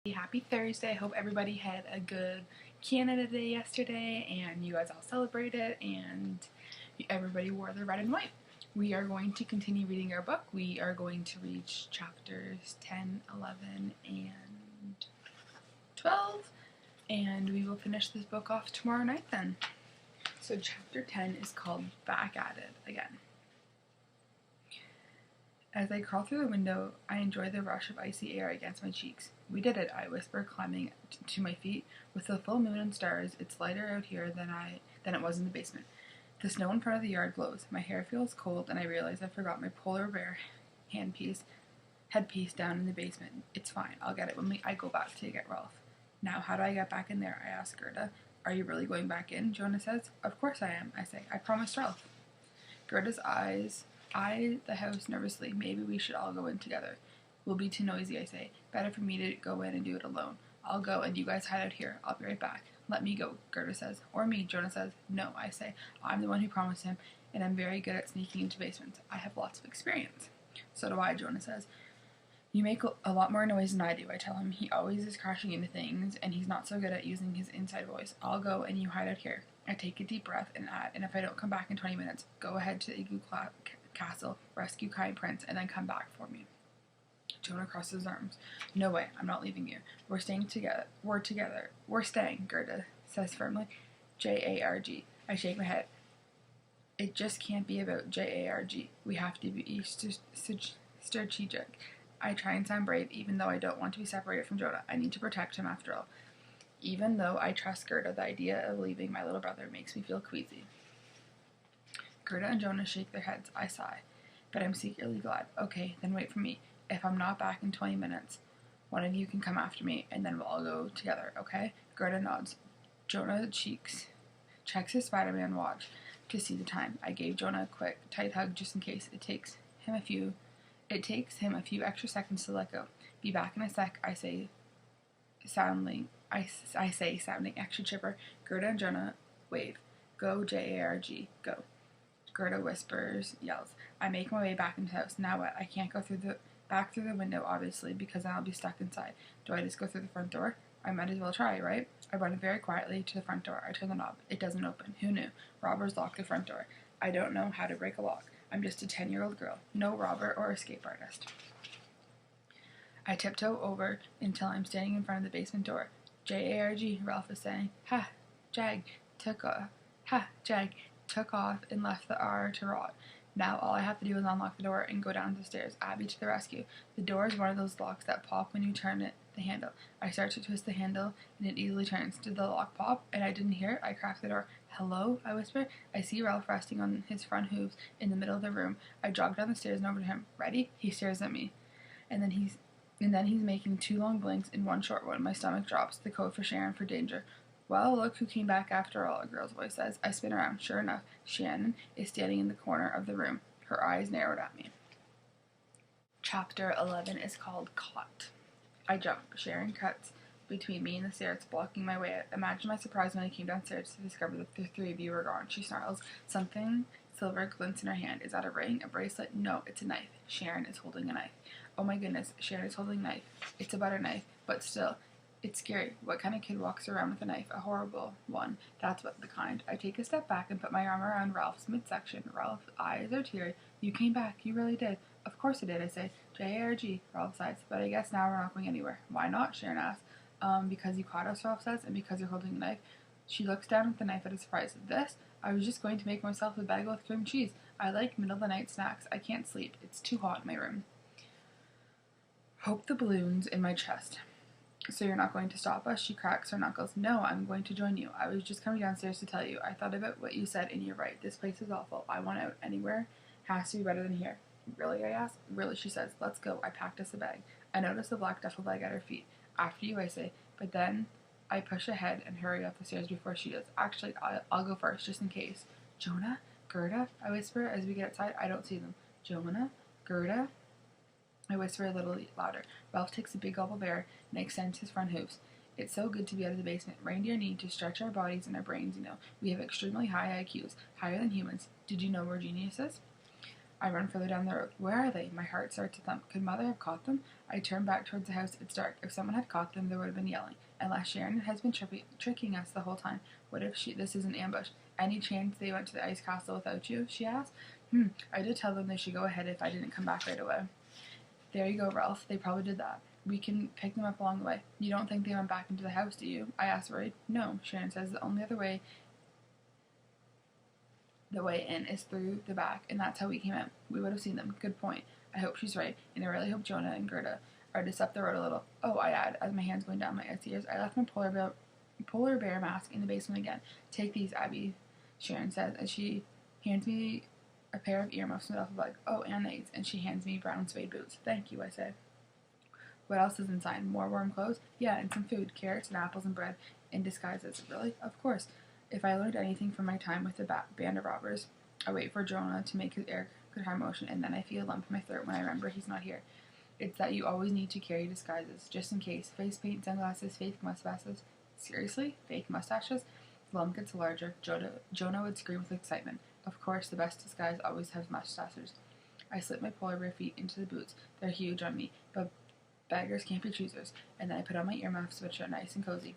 Happy Thursday. I hope everybody had a good Canada Day yesterday and you guys all celebrated and everybody wore their red and white. We are going to continue reading our book. We are going to reach chapters 10, 11, and 12, and we will finish this book off tomorrow night then. So chapter 10 is called Back at It Again. As I crawl through the window, I enjoy the rush of icy air against my cheeks. We did it, I whisper, climbing to my feet. With the full moon and stars, it's lighter out here than it was in the basement. The snow in front of the yard glows. My hair feels cold, and I realize I forgot my polar bear headpiece down in the basement. It's fine. I'll get it when I go back to get Ralph. Now, how do I get back in there? I ask Gerda. Are you really going back in? Jonah says. Of course I am, I say. I promised Ralph. Gerda's eyes eye the house nervously. Maybe we should all go in together. We'll be too noisy, I say. Better for me to go in and do it alone. I'll go and you guys hide out here. I'll be right back. Let me go, Gerda says. Or me, Jonah says. No, I say. I'm the one who promised him, and I'm very good at sneaking into basements. I have lots of experience. So do I, Jonah says. You make a lot more noise than I do, I tell him. He always is crashing into things, and he's not so good at using his inside voice. I'll go and you hide out here. I take a deep breath and add, and if I don't come back in 20 minutes, go ahead to Igloo Castle, rescue Kai Prince, and then come back for me. Jonah crosses his arms. No way, I'm not leaving you. We're staying together. We're together. We're staying, Gerda says firmly. J-A-R-G. I shake my head. It just can't be about J-A-R-G. We have to be strategic. I try and sound brave, even though I don't want to be separated from Jonah. I need to protect him after all. Even though I trust Gerda, the idea of leaving my little brother makes me feel queasy. Gerda and Jonah shake their heads. I sigh. But I'm secretly glad. Okay, then wait for me. If I'm not back in 20 minutes, one of you can come after me, and then we'll all go together, okay? Gerda nods. Jonah checks his Spider-Man watch to see the time. I gave Jonah a quick, tight hug just in case. It takes him a few extra seconds to let go. Be back in a sec, I say, sounding extra chipper. Gerda and Jonah wave. Go, J-A-R-G, go. Gerda whispers, yells. I make my way back into the house. Now what? I can't go back through the window, obviously, because then I'll be stuck inside. Do I just go through the front door? I might as well try, right? I run very quietly to the front door. I turn the knob. It doesn't open. Who knew? Robbers lock the front door. I don't know how to break a lock. I'm just a 10-year-old girl. No robber or escape artist. I tiptoe over until I'm standing in front of the basement door. J-A-R-G, Ralph is saying. Jag took off and left the R to rot. Now all I have to do is unlock the door and go down the stairs. Abby to the rescue. The door is one of those locks that pop when you turn the handle. I start to twist the handle and it easily turns. Did the lock pop? And I didn't hear it. I crack the door. Hello? I whisper. I see Ralph resting on his front hooves in the middle of the room. I jog down the stairs and over to him. Ready? He stares at me. And then he's making two long blinks and one short one. My stomach drops. The code for Sharon for danger. Well, look who came back after all, a girl's voice says. I spin around. Sure enough, Shannon is standing in the corner of the room. Her eyes narrowed at me. Chapter 11 is called Caught. I jump. Sharon cuts between me and the stairs, blocking my way out. Imagine my surprise when I came downstairs to discover that the three of you were gone. She snarls. Something silver glints in her hand. Is that a ring? A bracelet? No, it's a knife. Sharon is holding a knife. Oh my goodness, Sharon is holding a knife. It's a butter knife, but still. It's scary. What kind of kid walks around with a knife? A horrible one. That's what the kind. I take a step back and put my arm around Ralph's midsection. Ralph's eyes are teary. You came back. You really did. Of course I did, I say. J-A-R-G, Ralph sighs. But I guess now we're not going anywhere. Why not? Sharon asks. Because you caught us, Ralph says, and because you're holding a knife. She looks down at the knife at a surprise. This? I was just going to make myself a bagel with cream cheese. I like middle-of-the-night snacks. I can't sleep. It's too hot in my room. Hope the balloons in my chest. So you're not going to stop us? She cracks her knuckles. No, I'm going to join you. I was just coming downstairs to tell you. I thought about what you said, and you're right. This place is awful. I want out. Anywhere has to be better than here. Really, I ask. Really, she says. Let's go. I packed us a bag. I notice a black duffel bag at her feet. After you, I say. But then I push ahead and hurry up the stairs before she does. Actually, I'll go first, just in case. Jonah? Gerda? I whisper as we get outside. I don't see them. Jonah? Gerda? I whisper a little louder. Ralph takes a big gulp of air and extends his front hooves. It's so good to be out of the basement. Reindeer need to stretch our bodies and our brains, you know. We have extremely high IQs, higher than humans. Did you know we're geniuses? I run further down the road. Where are they? My heart starts to thump. Could Mother have caught them? I turn back towards the house. It's dark. If someone had caught them, there would have been yelling. Unless Sharon has been tricking us the whole time. What if this is an ambush? Any chance they went to the ice castle without you? She asked. I did tell them they should go ahead if I didn't come back right away. There you go, Ralph. They probably did that. We can pick them up along the way. You don't think they went back into the house, do you? I asked, worried. No, Sharon says. The only other way in is through the back, and that's how we came out. We would have seen them. Good point. I hope she's right, and I really hope Jonah and Gerda are just up the road a little. Oh, I add, as my hand's going down my ears, I left my polar bear mask in the basement again. Take these, Abby, Sharon says, as she hands me a pair of earmuffs made off of like, oh, and these, and she hands me brown suede boots. Thank you, I say. What else is inside? More warm clothes? Yeah, and some food, carrots and apples and bread, in disguises. Really? Of course. If I learned anything from my time with the band of robbers, I wait for Jonah to make his air guitar motion, and then I feel a lump in my throat when I remember he's not here. It's that you always need to carry disguises, just in case. Face paint, sunglasses, fake mustaches. Seriously? Fake mustaches? The lump gets larger. Jonah would scream with excitement. Of course, the best disguise always has mustaches. I slip my polar bear feet into the boots. They're huge on me, but beggars can't be choosers. And then I put on my earmuffs, which are nice and cozy.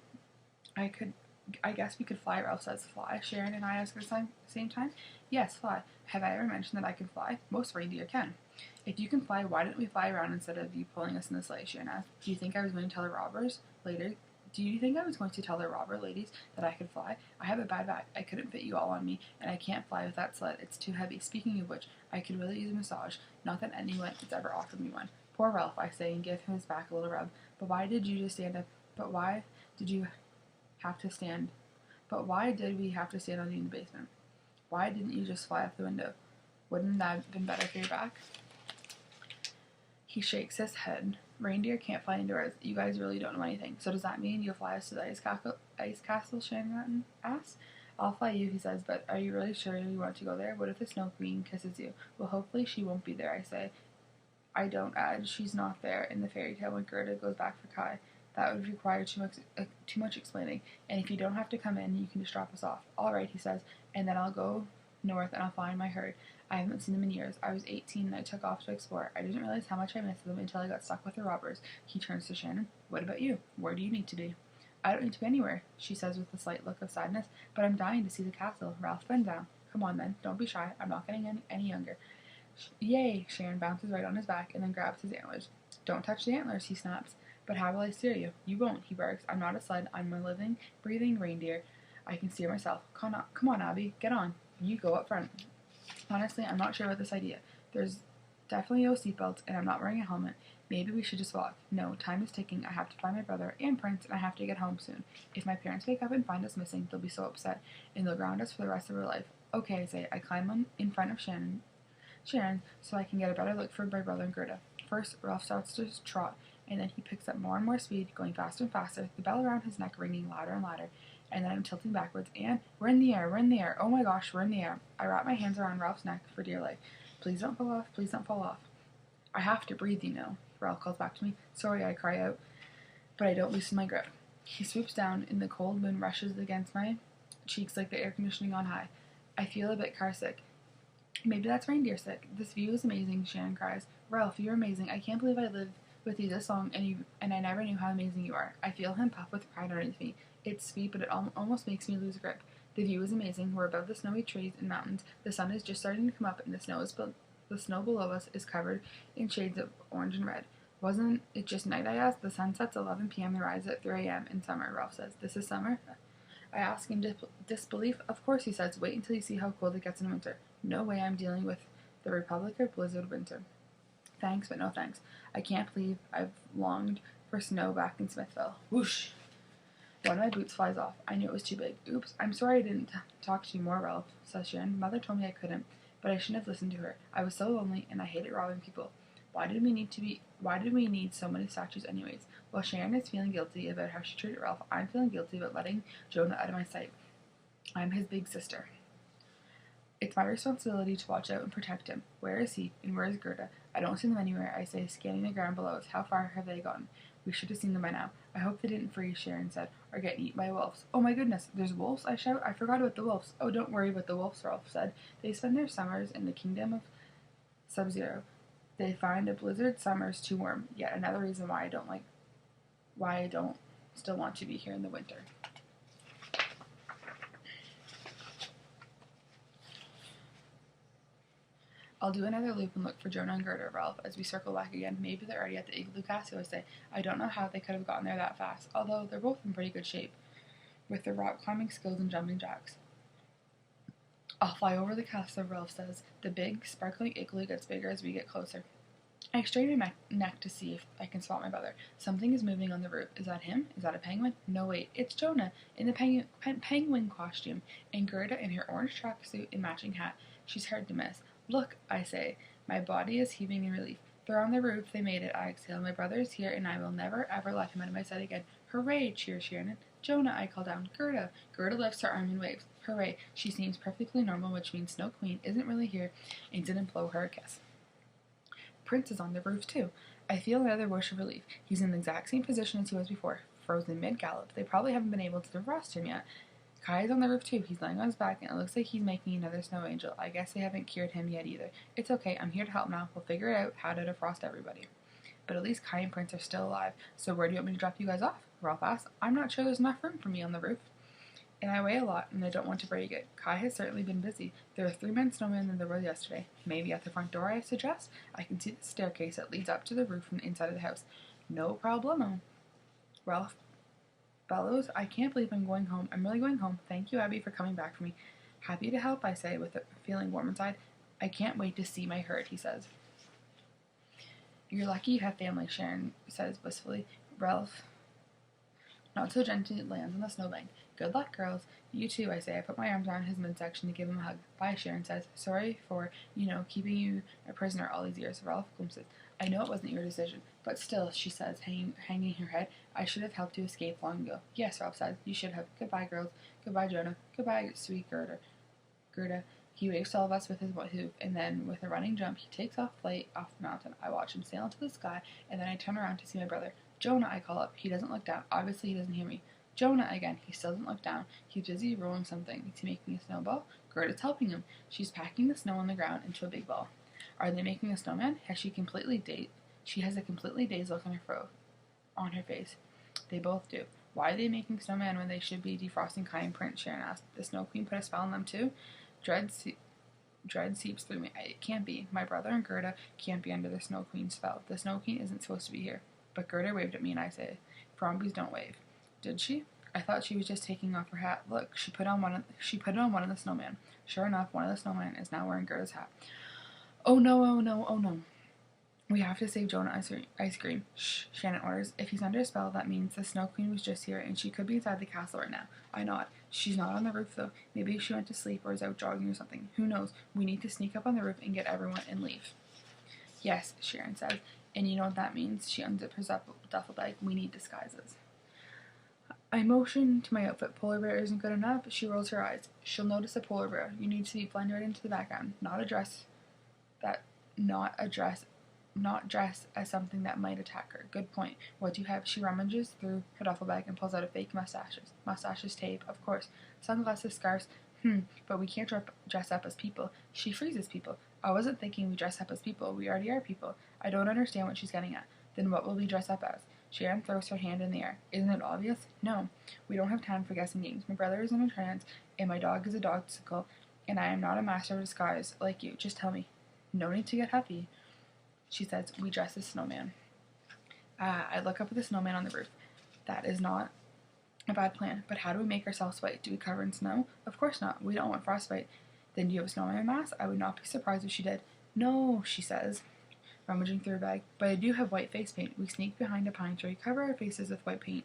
I guess we could fly, Ralph says. Fly? Sharon and I ask at the same time. Yes, fly. Have I ever mentioned that I can fly? Most reindeer can. If you can fly, why didn't we fly around instead of you pulling us in the sleigh? Sharon asked. Do you think I was going to tell the robbers later? Do you think I was going to tell the robber ladies that I could fly? I have a bad back. I couldn't fit you all on me, and I can't fly with that sled. It's too heavy. Speaking of which, I could really use a massage. Not that anyone has ever offered me one. Poor Ralph, I say, and give him his back a little rub. But why did you just stand up? But why did you have to stand? But why did we have to stand on you in the basement? Why didn't you just fly out the window? Wouldn't that have been better for your back? He shakes his head. Reindeer can't fly indoors. You guys really don't know anything. So does that mean you'll fly us to the ice castle? Sharon asks. I'll fly you, he says, but are you really sure you want to go there? What if the Snow Queen kisses you? Well, hopefully she won't be there, I say. I don't add. She's not there in the fairy tale when Gerda goes back for Kai. That would require too much explaining, and if you don't have to come in, you can just drop us off. All right, he says, and then I'll go north and I'll find my herd. I haven't seen them in years. I was 18 and I took off to explore. I didn't realize how much I missed them until I got stuck with the robbers. He turns to Shannon. What about you? Where do you need to be? I don't need to be anywhere, she says with a slight look of sadness, but I'm dying to see the castle. Ralph bend down. Come on then, don't be shy. I'm not getting any younger. Yay! Sharon bounces right on his back and then grabs his antlers. Don't touch the antlers, he snaps. But how will I steer you? You won't, he barks. I'm not a sled. I'm a living, breathing reindeer. I can steer myself. Come on, Abby. Get on. You go up front. Honestly, I'm not sure about this idea. There's definitely no seatbelts, and I'm not wearing a helmet. Maybe we should just walk. No, time is ticking. I have to find my brother and Prince, and I have to get home soon. If my parents wake up and find us missing, they'll be so upset, and they'll ground us for the rest of our life. Okay, I say. I climb in front of Sharon, so I can get a better look for my brother and Gerda. First, Ralph starts to trot, and then he picks up more and more speed, going faster and faster, the bell around his neck ringing louder and louder, and then I'm tilting backwards, and we're in the air, oh my gosh, we're in the air. I wrap my hands around Ralph's neck for dear life. Please don't fall off. I have to breathe, you know, Ralph calls back to me. Sorry, I cry out, but I don't loosen my grip. He swoops down, and the cold moon rushes against my cheeks like the air conditioning on high. I feel a bit car sick. Maybe that's reindeer sick. This view is amazing, Shannon cries. Ralph, you're amazing. I can't believe I lived with you this long, and I never knew how amazing you are. I feel him puff with pride underneath me. It's sweet, but it almost makes me lose grip. The view is amazing. We're above the snowy trees and mountains. The sun is just starting to come up, and the snow below us is covered in shades of orange and red. Wasn't it just night, I asked? The sun sets 11 p.m. and rises at 3 a.m. in summer, Ralph says. This is summer? I ask in disbelief. Of course, he says. Wait until you see how cold it gets in winter. No way I'm dealing with the Republic of Blizzard winter. Thanks, but no thanks. I can't believe I've longed for snow back in Smithville. Whoosh! One of my boots flies off. I knew it was too big. Oops, I'm sorry I didn't talk to you more, Ralph, says Sharon. Mother told me I couldn't, but I shouldn't have listened to her. I was so lonely, and I hated robbing people. Why did we need so many statues anyways? While Sharon is feeling guilty about how she treated Ralph, I'm feeling guilty about letting Jonah out of my sight. I'm his big sister. It's my responsibility to watch out and protect him. Where is he? And where is Gerda? I don't see them anywhere, I say, scanning the ground below us. How far have they gone? We should have seen them by now. I hope they didn't freeze, Sharon said, or get eaten by wolves. Oh my goodness, there's wolves, I shout. I forgot about the wolves. Oh, don't worry about the wolves, Ralph said. They spend their summers in the kingdom of Sub-zero. They find a blizzard summers too warm. Yet another reason why I don't still want to be here in the winter. I'll do another loop and look for Jonah and Gerda, Ralph, as we circle back again. Maybe they're already at the Igloo Castle, I say. I don't know how they could have gotten there that fast, although they're both in pretty good shape, with their rock climbing skills and jumping jacks. I'll fly over the castle, Ralph says. The big, sparkling igloo gets bigger as we get closer. I strain my neck to see if I can spot my brother. Something is moving on the roof. Is that him? Is that a penguin? No, wait. It's Jonah in the penguin costume, and Gerda in her orange tracksuit and matching hat. She's hard to miss. Look, I say. My body is heaving in relief. They're on the roof. They made it. I exhale. My brother is here, and I will never, ever let him out of my sight again. Hooray! Cheers Shannon. Jonah, I call down. Gerda. Gerda lifts her arm and waves. Hooray! She seems perfectly normal, which means Snow Queen isn't really here and didn't blow her a kiss. Prince is on the roof, too. I feel another rush of relief. He's in the exact same position as he was before, frozen mid-gallop. They probably haven't been able to defrost him yet. Kai is on the roof, too. He's lying on his back, and it looks like he's making another snow angel. I guess they haven't cured him yet, either. It's okay. I'm here to help now. We'll figure out how to defrost everybody. But at least Kai and Prince are still alive. So where do you want me to drop you guys off? Ralph asks. I'm not sure there's enough room for me on the roof. And I weigh a lot, and I don't want to break it. Kai has certainly been busy. There are 3 men snowmen than there were yesterday. Maybe at the front door, I suggest? I can see the staircase that leads up to the roof from the inside of the house. No problemo. Ralph bellows, I can't believe I'm going home. I'm really going home. Thank you, Abby, for coming back for me. Happy to help, I say, with a feeling warm inside. I can't wait to see my herd, he says. You're lucky you have family, Sharon says wistfully. Ralph not so gently lands on the snowbank. Good luck, girls. You too, I say. I put my arms around his midsection to give him a hug. Bye, Sharon says. Sorry for, keeping you a prisoner all these years. Ralph glimpses. I know it wasn't your decision, but still, she says, hanging her head, I should have helped you escape long ago. Yes, Ralph says. You should have. Goodbye, girls. Goodbye, Jonah. Goodbye, sweet Gerda. He waves to all of us with his hoof, and then, with a running jump, he takes off flight off the mountain. I watch him sail into the sky, and then I turn around to see my brother. Jonah, I call up. He doesn't look down. Obviously, he doesn't hear me. Jonah, again. He still doesn't look down. He's busy rolling something. Is he making a snowball? Gerda's helping him. She's packing the snow on the ground into a big ball. Are they making a snowman? She has a completely dazed look on her face. They both do. Why are they making snowman when they should be defrosting Kai and Prince? Sharon asked. The Snow Queen put a spell on them too? Dread seeps through me. It can't be. My brother and Gerda can't be under the Snow Queen's spell. The Snow Queen isn't supposed to be here. But Gerda waved at me, and I say, Frombies don't wave. Did she? I thought she was just taking off her hat. Look, she put it on one of the snowmen. Sure enough, one of the snowmen is now wearing Gerda's hat. Oh no, oh no, oh no. We have to save Jonah, I scream. Shh, Shannon orders. If he's under a spell, that means the Snow Queen was just here, and she could be inside the castle right now. I nod. She's not on the roof, though. Maybe she went to sleep or is out jogging or something. Who knows? We need to sneak up on the roof and get everyone and leave. Yes, Sharon says. And you know what that means? She unzips her duffel bag. We need disguises. I motion to my outfit. Polar bear isn't good enough. She rolls her eyes. She'll notice a polar bear. You need to be blended right into the background. Not dress as something that might attack her. Good point. What do you have? She rummages through her duffel bag and pulls out a fake mustaches. Mustaches, tape, of course. Sunglasses, scarves. But we can't dress up as people. She freezes people. I wasn't thinking we dress up as people. We already are people. I don't understand what she's getting at. Then what will we dress up as? Sharon throws her hand in the air. Isn't it obvious? No. We don't have time for guessing games. My brother is in a trance, and my dog is a dogsicle, and I am not a master of disguise like you. Just tell me. No need to get happy. She says, we dress as snowman. I look up at the snowman on the roof. That is not a bad plan, but how do we make ourselves white? Do we cover in snow? Of course not. We don't want frostbite. Then do you have a snowman mask? I would not be surprised if she did. No, she says, rummaging through her bag. But I do have white face paint. We sneak behind a pine tree, cover our faces with white paint.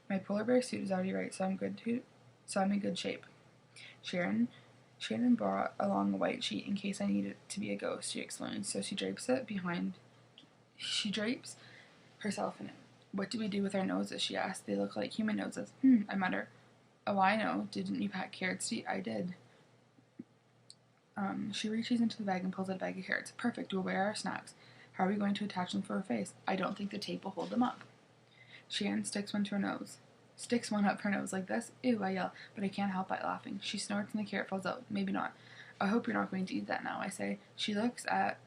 My polar bear suit is already right, so I'm in good shape. Shannon brought along a white sheet in case I needed to be a ghost, she explains, so she drapes herself in it. What do we do with our noses, she asked. They look like human noses. I mutter. Oh, I know. Didn't you pack carrots? I did. She reaches into the bag and pulls out a bag of carrots. Perfect, we'll wear our snacks. How are we going to attach them to her face? I don't think the tape will hold them up. Shannon sticks one up her nose like this. Ew, I yell, but I can't help but laughing. She snorts and the carrot falls out. Maybe not. I hope you're not going to eat that now, I say. She looks at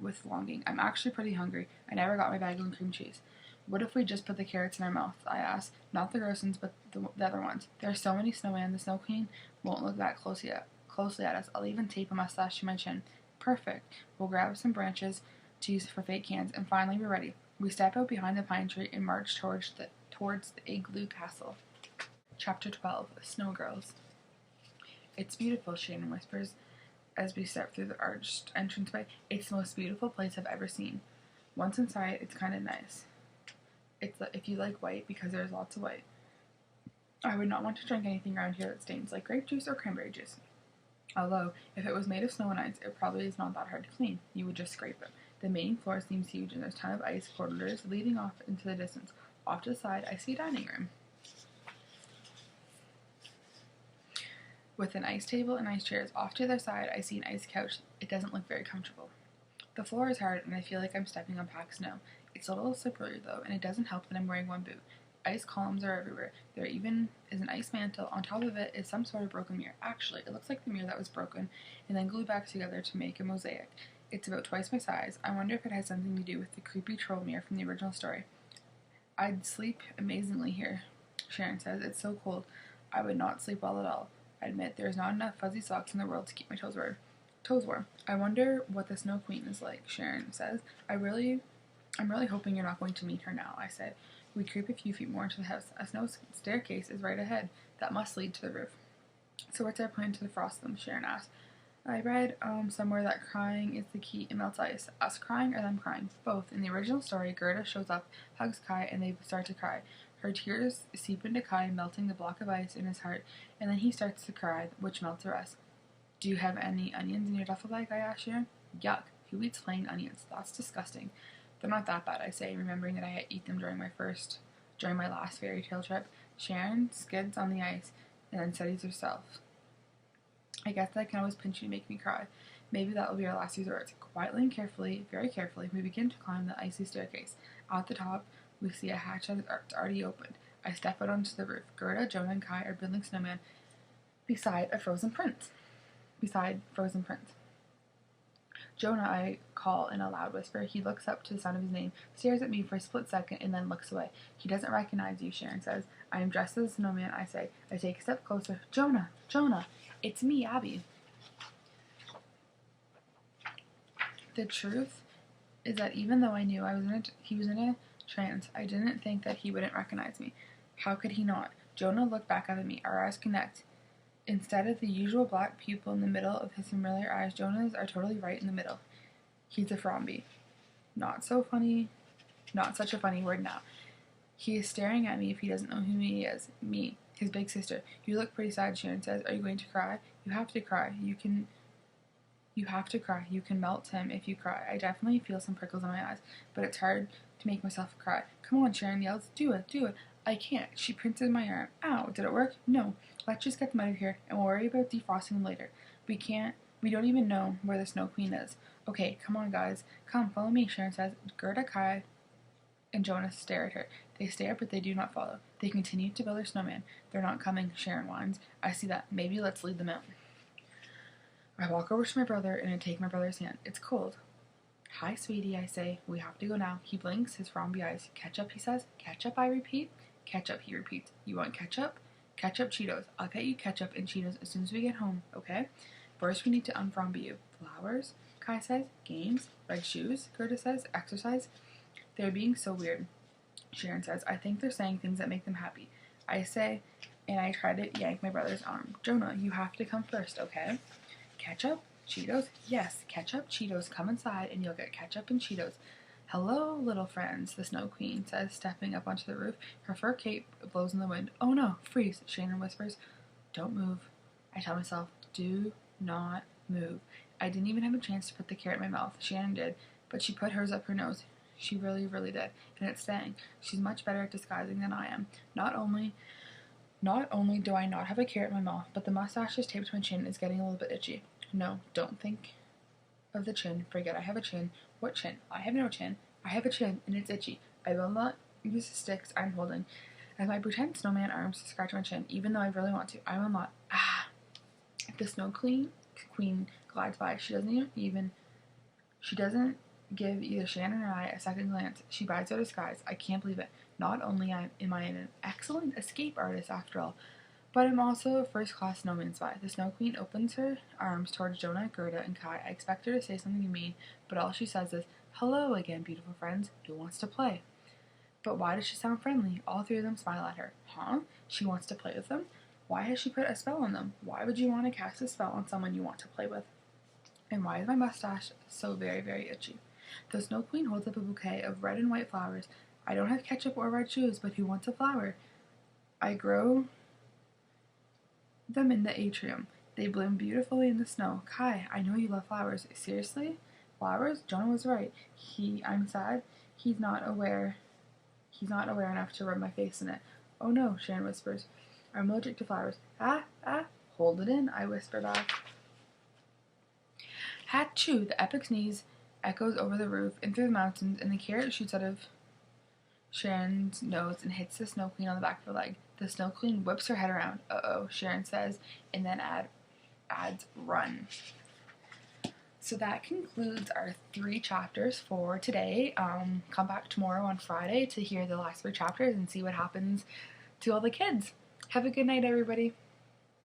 with longing. I'm actually pretty hungry. I never got my bagel and cream cheese. What if we just put the carrots in our mouth? I asked. Not the gross ones, but the other ones. There are so many snowmen. The Snow Queen won't look that closely at us. I'll even tape a mustache to my chin. Perfect. We'll grab some branches to use for fake cans, and finally we're ready. We step out behind the pine tree and march towards the igloo castle. Chapter 12. Snow Girls. It's beautiful, Shannon whispers as we step through the arched entranceway. It's the most beautiful place I've ever seen. Once inside, it's kind of nice. It's if you like white, because there's lots of white. I would not want to drink anything around here that stains, like grape juice or cranberry juice. Although, if it was made of snow and ice, it probably is not that hard to clean. You would just scrape it. The main floor seems huge, and there's a ton of ice corridors leading off into the distance. Off to the side, I see a dining room with an ice table and ice chairs. Off to the other side, I see an ice couch. It doesn't look very comfortable. The floor is hard, and I feel like I'm stepping on packed snow. It's a little slippery, though, and it doesn't help that I'm wearing one boot. Ice columns are everywhere. There even is an ice mantle. On top of it is some sort of broken mirror. Actually, it looks like the mirror that was broken and then glued back together to make a mosaic. It's about twice my size. I wonder if it has something to do with the creepy troll mirror from the original story. I'd sleep amazingly here, Sharon says. It's so cold. I would not sleep well at all. I admit there's not enough fuzzy socks in the world to keep my toes warm. I wonder what the Snow Queen is like, Sharon says. I'm really hoping you're not going to meet her now, I said. We creep a few feet more into the house. A snow staircase is right ahead. That must lead to the roof. So what's our plan to defrost them? Sharon asked. I read somewhere that crying is the key and melts ice. Us crying or them crying? Both. In the original story, Gerda shows up, hugs Kai, and they start to cry. Her tears seep into Kai, melting the block of ice in his heart, and then he starts to cry, which melts the rest. Do you have any onions in your duffel bag? I asked Sharon. Yuck. Who eats plain onions? That's disgusting. They're not that bad, I say, remembering that I had eaten them during my last fairy tale trip. Sharon skids on the ice and then steadies herself. I guess that can always pinch you and make me cry. Maybe that will be our last resort. Quietly and carefully, very carefully, we begin to climb the icy staircase. At the top, we see a hatch that's already opened. I step out onto the roof. Gerda, Jonah, and Kai are building snowmen beside Frozen Prince. Jonah, I call in a loud whisper. He looks up to the sound of his name, stares at me for a split second, and then looks away. He doesn't recognize you, Sharon says. I am dressed as a snowman, I say. I take a step closer. Jonah! It's me, Abby. The truth is that even though I knew he was in a trance, I didn't think that he wouldn't recognize me. How could he not? Jonah looked back up at me. Our eyes connect. Instead of the usual black pupil in the middle of his familiar eyes, Jonah's are totally right in the middle. He's a Fromby. Not such a funny word now. He is staring at me if he doesn't know who he is. Me, his big sister. You look pretty sad, Sharon says. Are you going to cry? You have to cry. You have to cry. You can melt him if you cry. I definitely feel some prickles in my eyes, but it's hard to make myself cry. Come on, Sharon yells. Do it. I can't. She pinches my arm. Ow, did it work? No. Let's just get them out of here, and we'll worry about defrosting them later. We don't even know where the Snow Queen is. Okay, come on, guys. Come, follow me, Sharon says. Gerda, Kai, and Jonah stare at her. They stare, but they do not follow. They continue to build their snowman. They're not coming, Sharon whines. I see that. Maybe let's lead them out. I walk over to my brother, and I take my brother's hand. It's cold. Hi, sweetie, I say. We have to go now. He blinks his Fromby eyes. Ketchup, he says. Ketchup, I repeat. Ketchup, he repeats. You want ketchup? Ketchup, Cheetos. I'll get you ketchup and Cheetos as soon as we get home, okay? First, we need to unfromby you. Flowers, Kai says. Games. Red shoes, Gerda says. Exercise. They're being so weird, Sharon says. I think they're saying things that make them happy. I say, and I try to yank my brother's arm. Jonah, you have to come first, okay? Ketchup? Cheetos? Yes, ketchup, Cheetos. Come inside and you'll get ketchup and Cheetos. Hello, little friends, the Snow Queen says, stepping up onto the roof. Her fur cape blows in the wind. Oh no, freeze, Shannon whispers. Don't move. I tell myself, do not move. I didn't even have a chance to put the carrot in my mouth. Shannon did, but she put hers up her nose. She really, really did, and it's staying. She's much better at disguising than I am. Not only do I not have a carrot in my mouth, but the mustache is taped to my chin is getting a little bit itchy. No, don't think of the chin. Forget I have a chin. What chin? I have no chin. I have a chin, and it's itchy. I will not use the sticks I'm holding as my pretend snowman arms to scratch my chin, even though I really want to. I will not. Ah! The Snow Queen glides by. She doesn't even She doesn't give either Shannon or I a second glance. She buys our disguise. I can't believe it. Not only am I an excellent escape artist after all, but I'm also a first-class snowman spy. The Snow Queen opens her arms towards Jonah, Gerda, and Kai. I expect her to say something mean, but all she says is, "Hello again, beautiful friends. Who wants to play?" But why does she sound friendly? All three of them smile at her. Huh? She wants to play with them? Why has she put a spell on them? Why would you want to cast a spell on someone you want to play with? And why is my mustache so very, very itchy? The Snow Queen holds up a bouquet of red and white flowers. I don't have ketchup or red shoes, but who wants a flower? I grow them in the atrium. They bloom beautifully in the snow. Kai, I know you love flowers. Seriously? Flowers? Jonah was right. I'm sad. He's not aware enough to rub my face in it. Oh no, Sharon whispers. I'm allergic to flowers. Ah, ah. Hold it in, I whisper back. Hat-choo! The epic sneeze echoes over the roof and through the mountains, and the carrot shoots out of Sharon's nose and hits the Snow Queen on the back of her leg. The Snow Queen whips her head around. Uh-oh, Sharon says, and then adds, run. So that concludes our 3 chapters for today. Come back tomorrow on Friday to hear the last 3 chapters and see what happens to all the kids. Have a good night, everybody.